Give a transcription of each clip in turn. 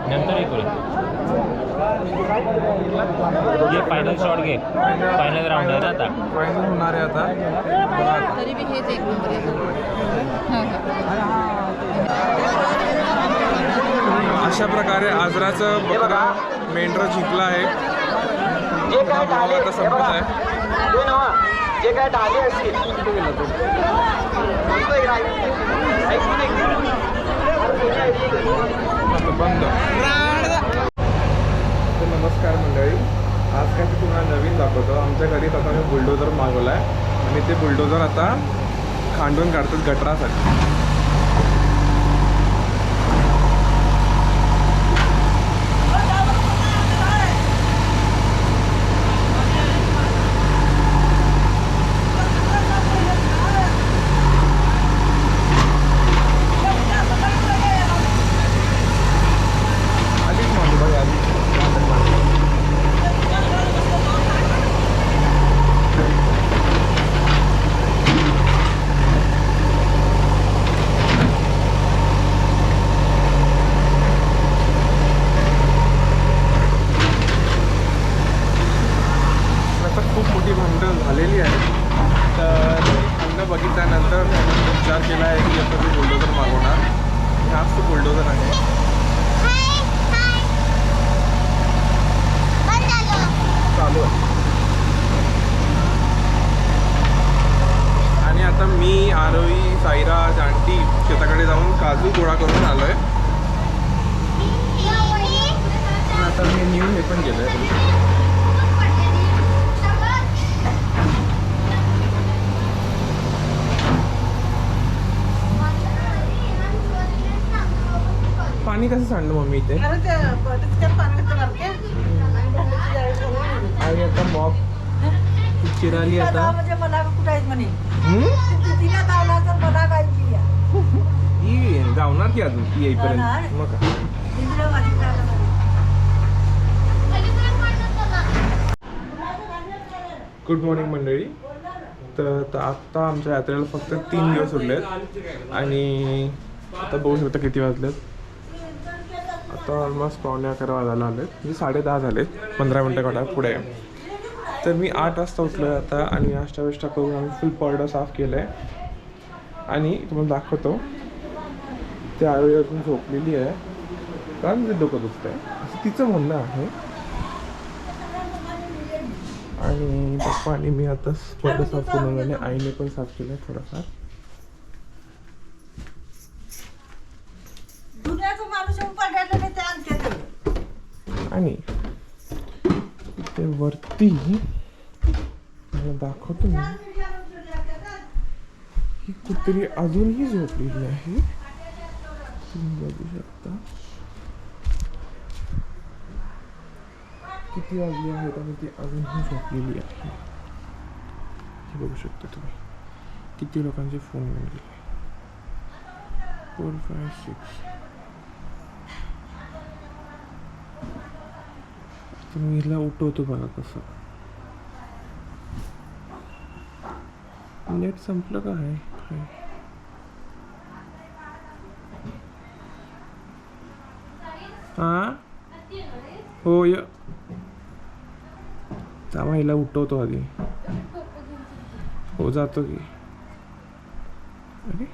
नंतर ये final shot घे. फायनल राऊंड आहे ना आता. फायनल होणार आहे आता. तरी बी हेच एक नंबर अशा प्रकारे आजराचं बकरा मेंढरा जिंकला आहे. आता संपत आहे. जे काय डाले असतील बंद. तर नमस्कार मंडळी, आज काय तुम्हाला नवीन दाखवतो. आमच्या घरी आता मी बुलडोजर मागवला आहे आणि ते बुलडोजर आता खांडून काढतात गटरासाठी. झालेली आहे. तर अन्न बघितल्यानंतर विचार केला आहे की आता मी बुलडोजर मागवणार. हाच तो बुलडोजर आहे. चालू आहे. आणि आता मी आरोही, सायरा, जांटी शेताकडे जाऊन काजू गोळा करून आलो आहे. आता मी न्यू हे पण केलं आहे. पाणी कसं सांडलं मम्मी इथे? आणि आता मॉप चिराली आता. ही जावणार की अजून ती येईपर्यंत. मग गुड मॉर्निंग मंडळी. तर आत्ता आमच्या यात्रेला फक्त 3 दिवस उरलेत आणि आता बघू शकता किती वाजलेत. आता ऑलमोस्ट 11:15 वाजायला आलेत. म्हणजे 10:30 झालेत. 15 मिनटं काढा पुढे. तर मी 8 वाजता उठलो आहे आता आणि नाश्ता विष्टा करून आम्ही फुल पॉर्डर साफ केलं आहे. आणि तुम्हाला दाखवतो ते आरोही अजून झोपलेली आहे कारण ते डोकं दुखतं आहे असं तिचं म्हणणं आहे. आणि पप्पा आणि मी आता पॉर्डर साफ करून आले. आईने पण साफ केलं आहे थोडाफार. आणि ते वरती दाखवतो मी. ही कुत्री अजूनही झोपलेली आहे. तुम्ही बघू शकता किती वाजले आहेत आणि ती अजूनही झोपलेली आहे. हे बघू शकता तुम्ही किती लोकांचे फोन येऊन गेले. 4, 5, 6. तुम्ही हिला उठवतो बघा कसं. नेट संपलं का आहे? हा हो य तेव्हा हिला उठवतो आधी. हो जातो की. अरे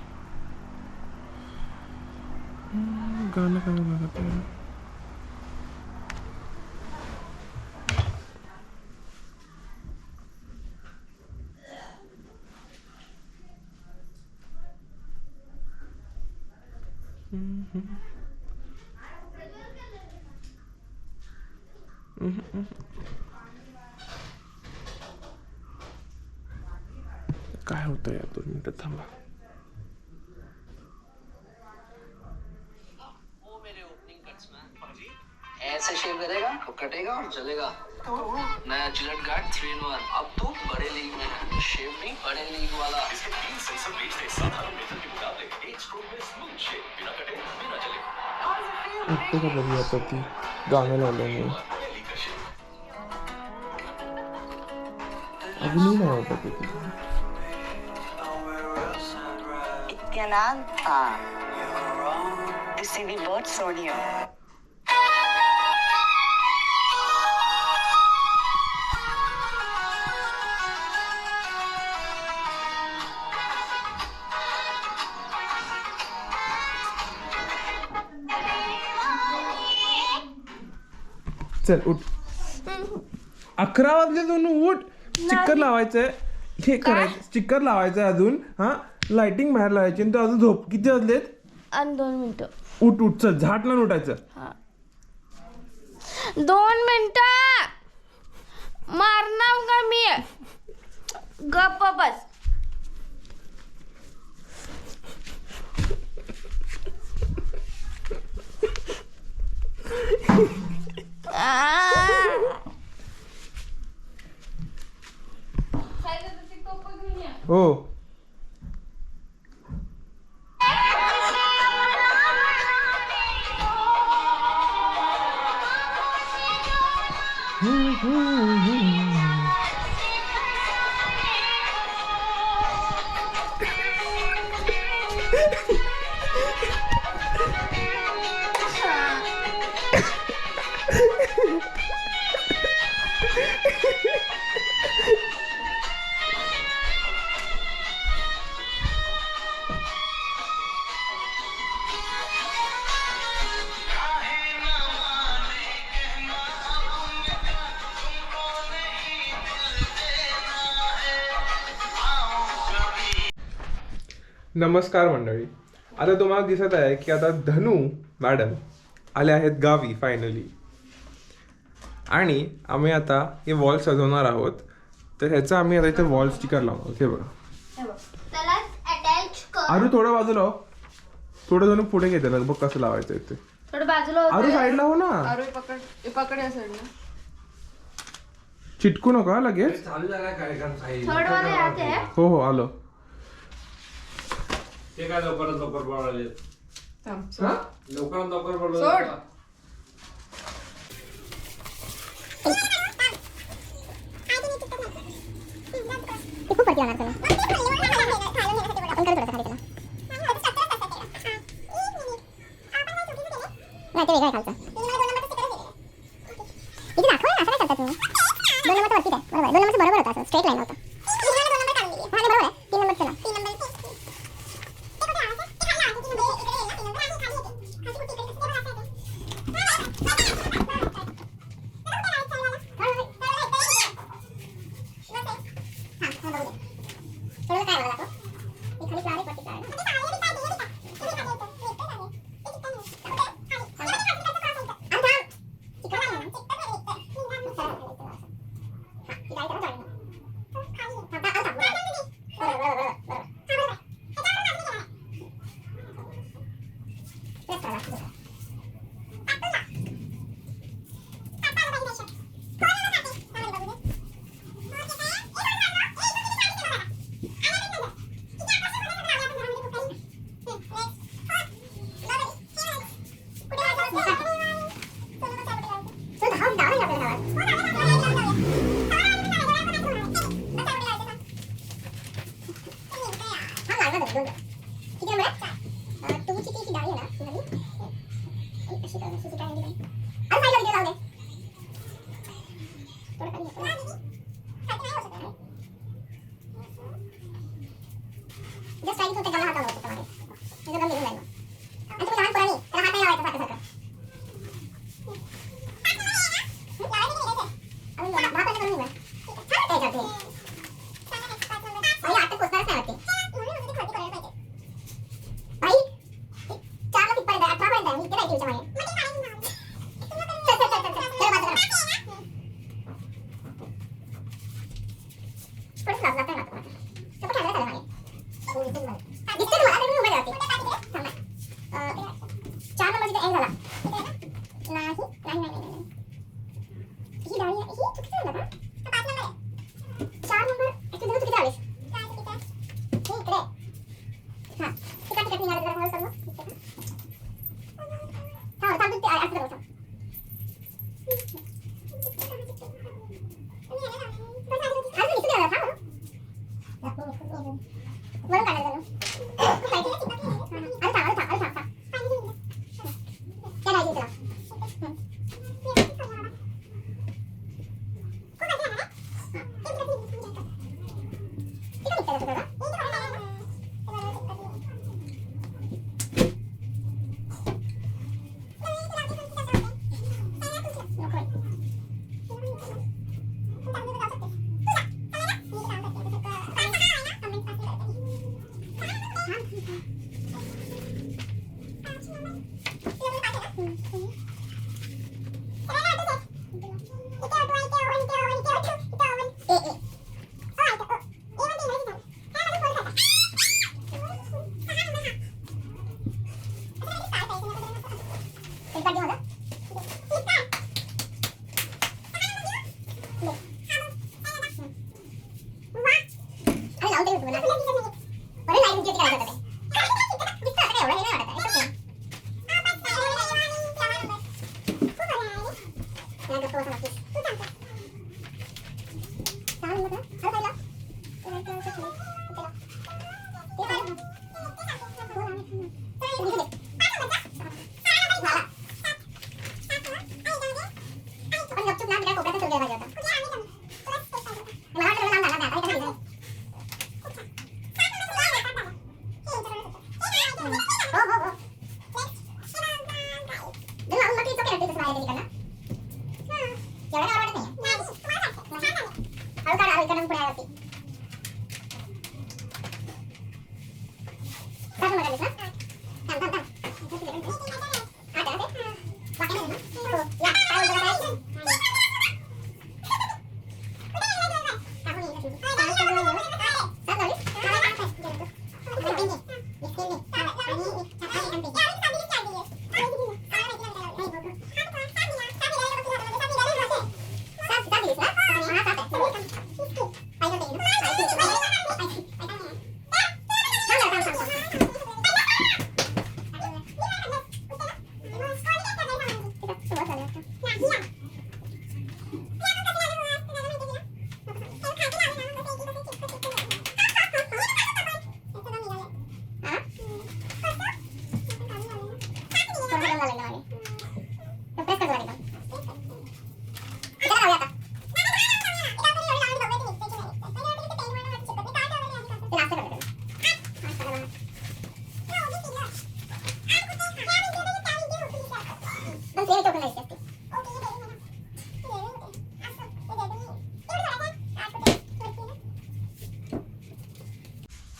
गाणं गाणं लागत आहे. काय होतं यार 2 मिनिटं थांबा. ऐसे शेव करेगा तो कटेगा और चलेगा. नया जिलेट गार्ड 3-in-1. अब तो बड़े लीग में है. शेव नहीं बड़े लीग वाला. इसके 3 सेंसर ब्लेड्स से साधारण मेथड के मुकाबले 1 स्ट्रोक में स्मूथ शेव. बिना कटे बिना चले. उठते का बघूया आता ती गाणं लावलं मी. अजूनही नाही होतं ते. Satyanand. To see the birds on you. चल उठ. 11 वाजले दोन उठ. स्टिकर लावायचंय हे करायचं स्टिकर लावायचंय अजून हा लाइटिंग बाहेर लावायची आणि तू अजून झोप. किती वाजलेत? आणि 2 मिनिटं. उठ उठ चल झाट ना उठायचं. 2 मिनिटं मारणार का मी? गप्प बस. हो नमस्कार मंडळी. आता तुम्हाला दिसत आहे की आता धनू मॅडम आले आहेत गावी फायनली आणि आम्ही आता हे वॉल सजवणार आहोत. तर ह्याचं आम्ही आता इथे वॉल स्टिकर लावणार. हे बघा त्याला अटॅच कर. आरू थोडं बाजूला हो. थोडं जण पुढे घेते बघ कसं लावायचं इथे. थोडं बाजूला आरू साईडला हो ना. अरे पकड या साईडला. चिटकू नका लगेच. थर्ड वाले यात आहे. हो हो आलो. ते काय लवकरात लवकर पळाले. लवकरात लवकर पळाले. खूप वरती जाणार त्याला. आपण करू थोडंसं खाली त्याला. नाही ते वेगळं आहे खालचं. इथे दाखव ना. असं काय करता तुम्ही? 2 नंबरचं वरतीच आहे. बरोबर 2 नंबरचं बरोबर होतं. असं स्ट्रेट लाईन होतं. हा ते बरोबर आहे. 3 नंबरचं ना. दिसते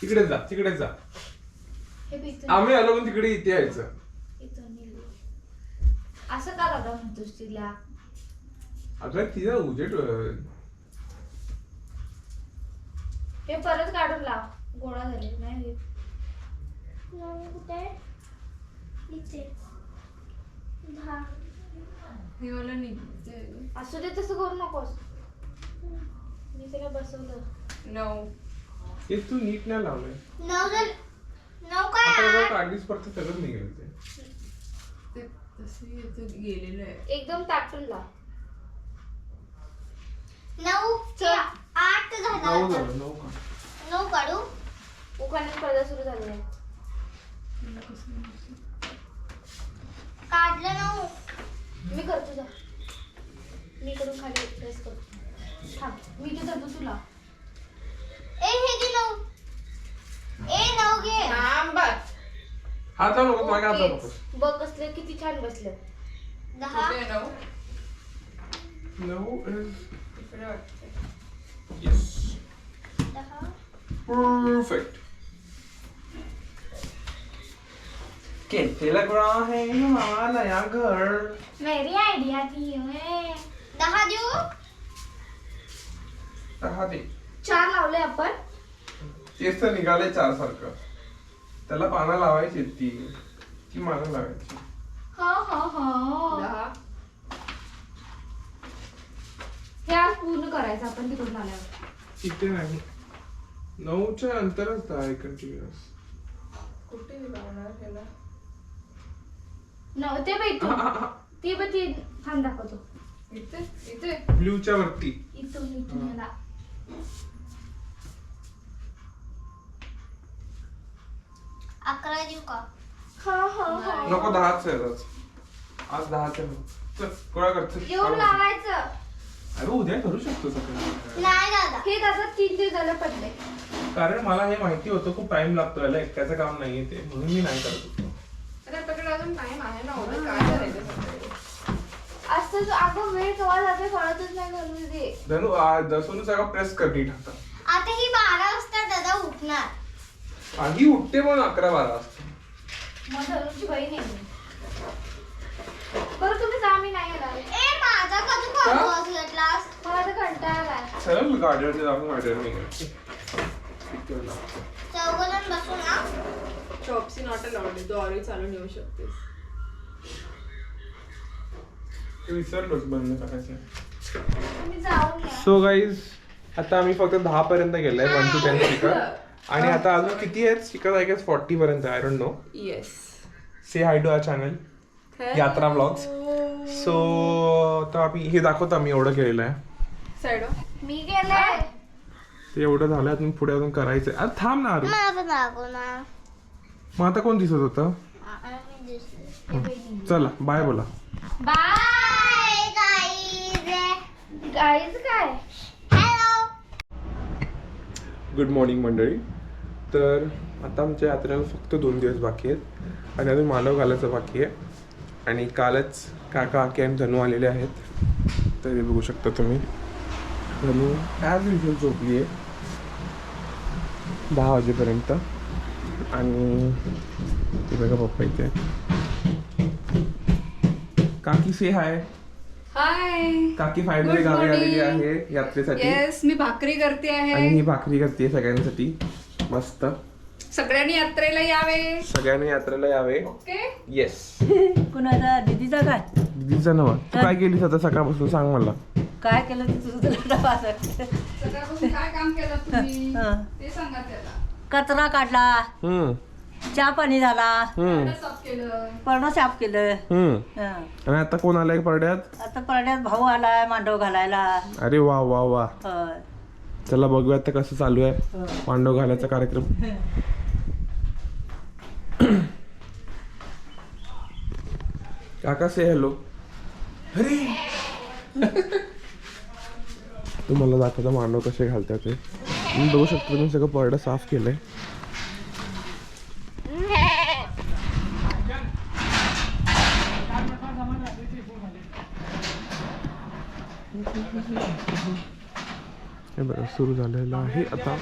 तिकडे जा तिकडे जा. हे बी इथून- आम्ही आलो पण तिकडे इथे यायचं. इथून निघू. असं का दादा म्हणतोस तिला? अगं तिला उजेड हे परत काढून लाव. गोळा झाले नाही होत. कुठे इथे हा. असू दे तसं करू नकोस. मी तिला बसवलं. हे तू नीट नाही लावलंय. नऊ काय आता जर काढलीस परत सगळं निघेल ते. एकदम ताटून लाव. 9 ते 8 नऊ झाला. झालं 9 का. 9 काढू. उखाणे स्पर्धा सुरू झाली आहे. काढलं 9. मी करतो जा. मी इकडून खाली प्रेस करतो. थांब मी इथे धरतो तुला. ए हे घे 9. ए 9 घे. हात लावू नको माझ्या हातात नको. बघ कसले किती छान बसले. 10. 9 येस 10. परफेक्ट. कैसे लग रहा है हमारा नया घर? मेरी आइडिया थी मैं. 10 देऊ. 10 दे. 4 लावले आपण. तेच तर निघाले 4 सारखं. त्याला पानं लावायची ती मानं लावायची. हे आज पूर्ण करायचं आपण तिकडून आल्यावर. इथे नाही 9च्या अंतरच 10 आहे कंटिन्युअस. ते बघ इथून. ती बघ ती थांब दाखवतो. ब्ल्यूच्या वरती. इथून इथून ह्याला. अकरा देऊ का? नको 10च आहे आज 10च आहे. चल गोळा कर चल. येऊन लावायचं. अरे उद्या करू शकतो सकाळी. नाही दादा. हे दादा 3 दिवस झालं पडले. कारण मला हे माहिती होतं खूप टाइम लागतो याला, एकट्याचं काम नाहीये ते, म्हणून मी नाही करत होतो. अरे आपल्याकडे अजून टाइम आहे ना, उद्या काय करायचं सकाळी? असं अगं वेळ केव्हा जाते कळतच नाही घालून ते. धनु दसून सगळं प्रेस कर नीट हातात. आता ही 12 वाजता दादा उठणार. आधी उठते पण 11-12 वाजता. मग धनुची बहीण आहे मी. बरं तुम्ही जा, मी नाही येणार. ए माझा कधी कॉल वाजला लास्ट, मला तर कंटाळा आलाय. चल गाडीवरती जाऊन गाडीवर निघायचं. चौघजण बसू ना. चॉप्सी नॉट अलाउड, तू ऑरी चालून येऊ शकतेस. विसरलोच बंद करायचं. तुम्ही जाऊन या. सो गाईज आता आम्ही फक्त 10 पर्यंत गेलोय, 1 to 10 स्टिकर. आणि आता अजून किती आहेत स्टिकर? आय गेस 40 पर्यंत. I don't know. Yes. Say hi to our channel Yatra blogs. So आता आम्ही हे दाखवतो, आम्ही एवढं केलेलं आहे. साईड मी गेले. ते एवढं झालं, अजून पुढे अजून करायचं. अरे थांब ना. अरे मला पण दाखव ना. मग आता कोण दिसत होतं? चला बाय बोला. Bye guys. गाईज काय? हॅलो. गुड मॉर्निंग मंडळी. तर आता आमच्या यात्रेला फक्त 2 दिवस बाकी आहेत आणि अजून मानव घालायचं बाकी आहे. आणि कालच काका काकी आणि धनू आलेले आहेत. तर हे बघू शकता तुम्ही. धनू ॲज युजल झोपली आहे 10 वाजेपर्यंत. आणि ते बघा पप्पा इथे. काकी से हाय. हाय. काकी फायनली Good गावी आलेली morning. आहे यात्रेसाठी. येस, मी भाकरी करते आणि आहे. ही भाकरी करते सगळ्यांसाठी. मस्त. सगळ्यांनी यात्रेला यावे. सगळ्यांनी यात्रेला यावे. ओके. येस. कुणाचा दीदीचा काय दीदीचा नवा. तू काय केलीस आता सकाळपासून सांग मला. काय केलं ते तुझं तुला डबा सांगते. सकाळपासून काय काम केलं तुम्ही हं. ते सांगा त्याला. कचरा काढला, चहा पाणी झाला, भांडं साफ केलं. परणं साफ केलं. हं. आणि आता कोण आलाय परड्यात? आता परड्यात भाऊ आलाय मांडव घालायला. अरे वा वा वा. होय. चला बघूया आता कसं चालू आहे मांडव घालायचा कार्यक्रम. काका से हॅलो. अरे तुम्हाला दाखवता मांडव कसे घालतात ते. तुम्ही बघू शकता, तुम्ही सगळं परडं साफ केलंय. हे बघा सुरू झालेलं आहे आता.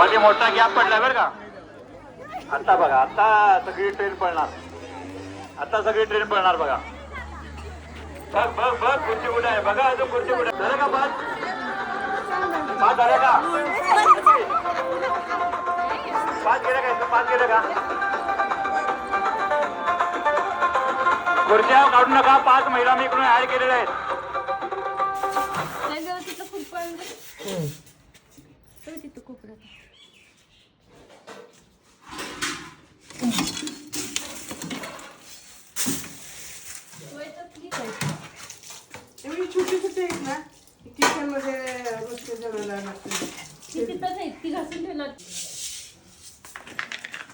मध्ये मोठा गॅप पडला बरं का. आता बघा, आता सगळी ट्रेन पळणार. आता सगळी ट्रेन पळणार बघा. बघ बघ बघ खुर्ची कुठे आहे बघा. अजून खुर्ची कुठे झालं का? पाच झाल्या का? पाच गेलं का? 5 गेलं का? खुर्च्या काढू नका. 5 महिला मी इकडून ऍड केलेल्या आहेत. एवढी छोटी छोटी आहेत ना, किचन मध्ये गोष्टी जमायला लागते.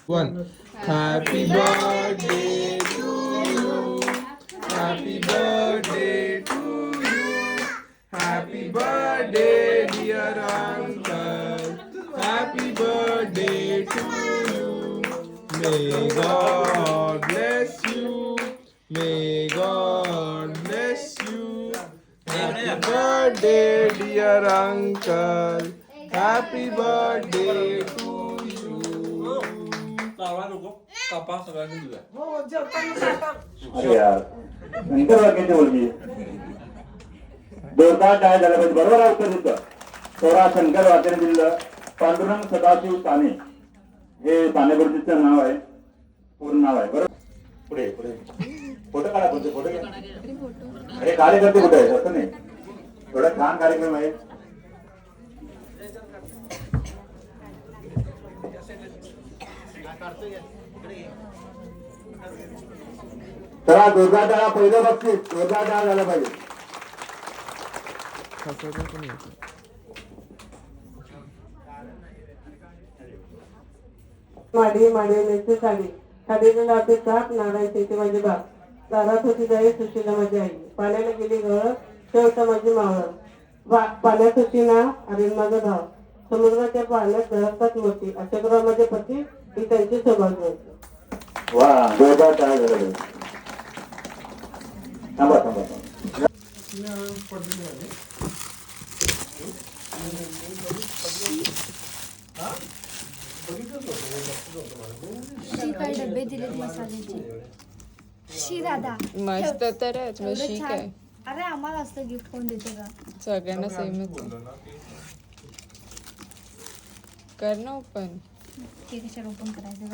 One. Happy birthday to you. Happy birthday to you. Happy birthday, dear uncle. Happy birthday to you. May God bless you. May God bless you. Happy birthday, dear uncle. Happy birthday to you. हो, जेवताना साखर. अरे यार, नंतर वाक्याची बोलली. जोरदार टाळ्या झाल्या पाहिजे. बरोबर आहे उत्तर दिलं. थोडा शंकर वाक्याने दिलं. पांडुरंग सदाशिव साने हे सानेबर्तीचं नाव आहे, पूर्ण नाव आहे. बरोबर. पुढे पुढे फोटो काढा. तुमचे फोटो घ्या. अरे कार्यकर्ते कुठे आहेत? असं नाही, थोडा छान कार्यक्रम आहे. चला जोरदार टाळा. पहिलं बक्षीस जोरदार टाळा झाला पाहिजे. माडी माडीची साडी, साडीने लावते साप, नारायची ते माझी बाप. दारात होती जाई सुशीला माझी आई. पाण्याने गेली गळ, शेवटा माझी मावळ. पाण्यात होती ना अरे माझा भाव. समुद्राच्या पाण्यात धडकतात मोती. अशा ग्रहामध्ये पती ही त्यांची सौभाग्य होती. वा, जोरदार टाळा झाला पाहिजे. थांबा थांबा थांबा. काय डबे दिलेत मसाल्याचे. शी दादा मस्त तर आहे, तुला एवढं शीक छान. आहे. अरे आम्हाला असतं गिफ्ट कोण देते का? सगळ्यांना सेमच कर ना ओपन. केक कशाला ओपन करायचं?